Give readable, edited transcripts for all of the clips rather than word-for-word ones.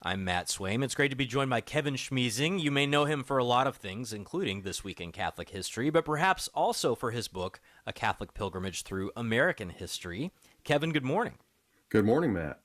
I'm Matt Swaim. It's great to be joined by Kevin Schmiesing. You may know him for a lot of things, including This Week in Catholic History, but perhaps also for his book, A Catholic Pilgrimage Through American History. Kevin, good morning. Good morning, Matt.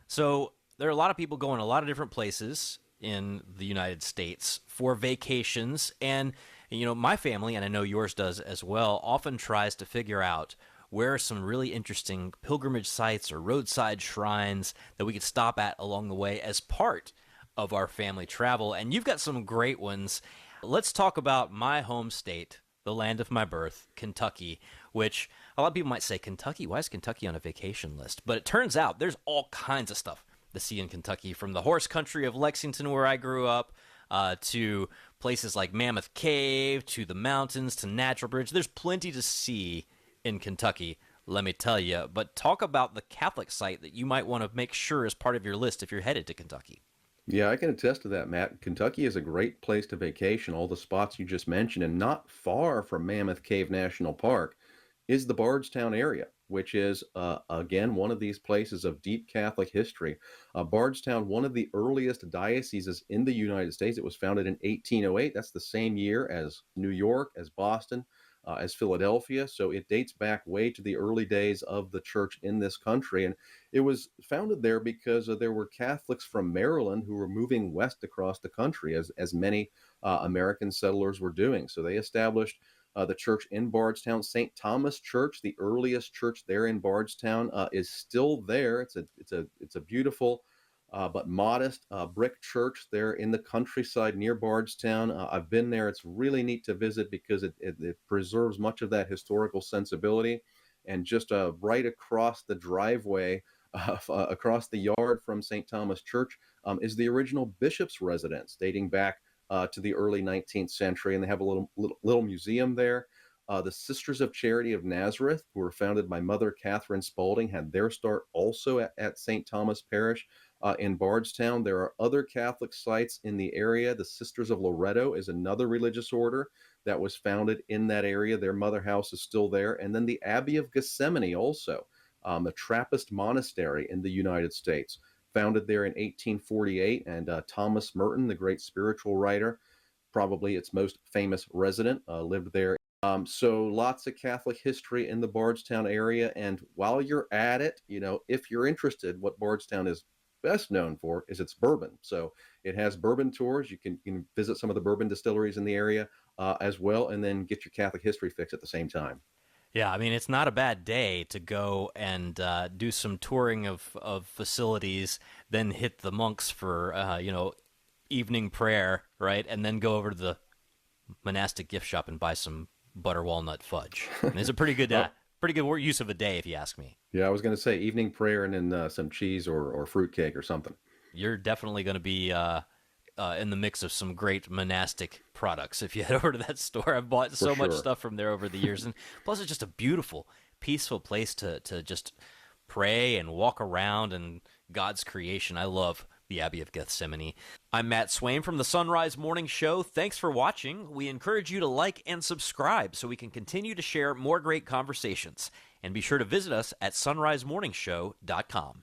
So there are a lot of people going a lot of different places in the United States for vacations, and my family, and I know yours does as well, often tries to figure out where are some really interesting pilgrimage sites or roadside shrines that we could stop at along the way as part of our family travel. And you've got some great ones. Let's talk about my home state, the land of my birth, Kentucky, which a lot of people might say, Kentucky? Why is Kentucky on a vacation list? But it turns out there's all kinds of stuff to see in Kentucky, from the horse country of Lexington, where I grew up, to places like Mammoth Cave, to the mountains, to Natural Bridge. There's plenty to see in Kentucky, let me tell you. But talk about the Catholic site that you might want to make sure is part of your list if you're headed to Kentucky. Yeah, I can attest to that, Matt. Kentucky is a great place to vacation. All the spots you just mentioned, and not far from Mammoth Cave National Park, is the Bardstown area, which is, again, one of these places of deep Catholic history. Bardstown, one of the earliest dioceses in the United States. It was founded in 1808. That's the same year as New York, as Boston, as Philadelphia. So it dates back way to the early days of the church in this country. And it was founded there because there were Catholics from Maryland who were moving west across the country, as many American settlers were doing. So they established the church in Bardstown. St. Thomas Church, the earliest church there in Bardstown, is still there. It's a beautiful but modest brick church there in the countryside near Bardstown. I've been there. It's really neat to visit because it preserves much of that historical sensibility. And just right across the driveway, across the yard from St. Thomas Church, is the original bishop's residence, dating back to the early 19th century. And they have a little museum there. The Sisters of Charity of Nazareth, who were founded by Mother Catherine Spalding, had their start also at St. Thomas Parish in Bardstown. There are other Catholic sites in the area. The Sisters of Loretto is another religious order that was founded in that area. Their mother house is still there. And then the Abbey of Gethsemani also, a Trappist monastery in the United States, founded there in 1848. And Thomas Merton, the great spiritual writer, probably its most famous resident, lived there. So lots of Catholic history in the Bardstown area. And while you're at it, if you're interested, what Bardstown is best known for is its bourbon. So it has bourbon tours. You can visit some of the bourbon distilleries in the area as well, and then get your Catholic history fix at the same time. Yeah, I mean, it's not a bad day to go and do some touring of facilities, then hit the monks for, evening prayer, right? And then go over to the monastic gift shop and buy some butter walnut fudge. And it's a pretty good use of a day, if you ask me. Yeah, I was going to say evening prayer and then some cheese or fruitcake or something. You're definitely going to be in the mix of some great monastic products if you head over to that store. I've bought so much stuff from there over the years. And plus, it's just a beautiful, peaceful place to just pray and walk around and God's creation. I love the Abbey of Gethsemani. I'm Matt Swaim from the Sunrise Morning Show. Thanks for watching. We encourage you to like and subscribe so we can continue to share more great conversations. And be sure to visit us at sunrisemorningshow.com.